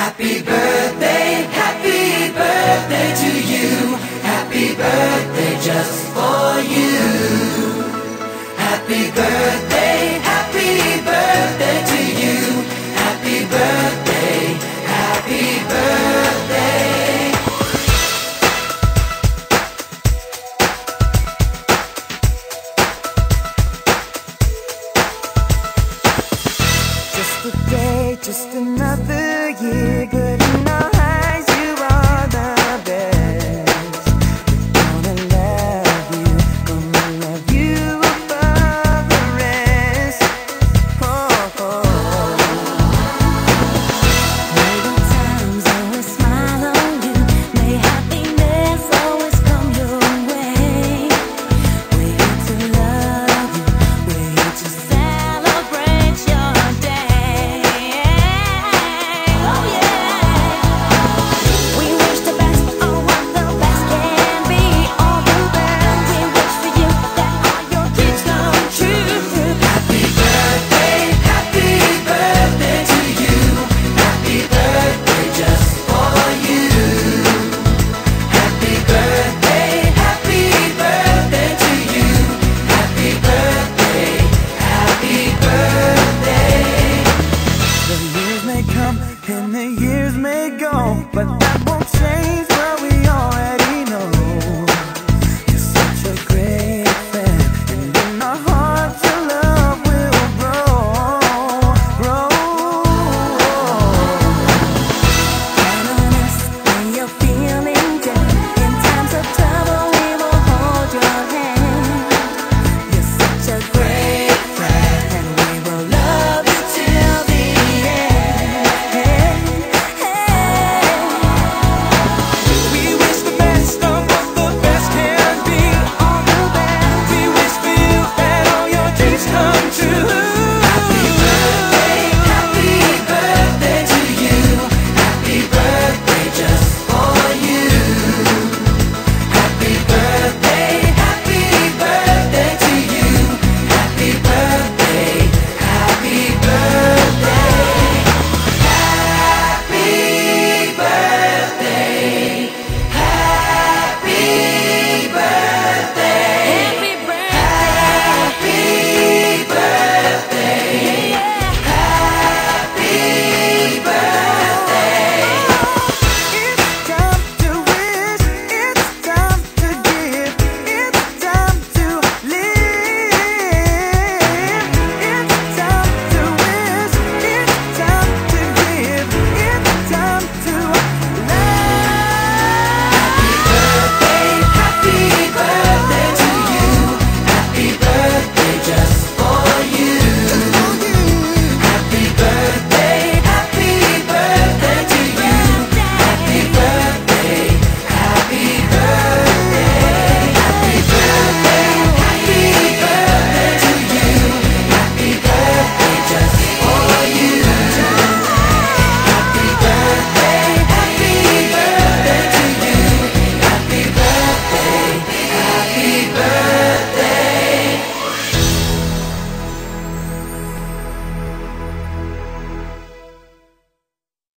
happy birthday to you. Happy birthday just for you. Happy birthday to you. Happy birthday, happy birthday. Just a day, just another year, good in our eyes, you are the best. Gonna love you above the rest. Oh, oh. May the times always smile on you, may happiness always come your way. We're here to love you, we're here to celebrate your day. Oh yeah. We wish the best on what the best can be. All the best, we wish for you that all your dreams come true. Happy birthday to you. Happy birthday just for you. Happy birthday to you. Happy birthday, happy birthday. The years may come and the years may go, but that won't change what we already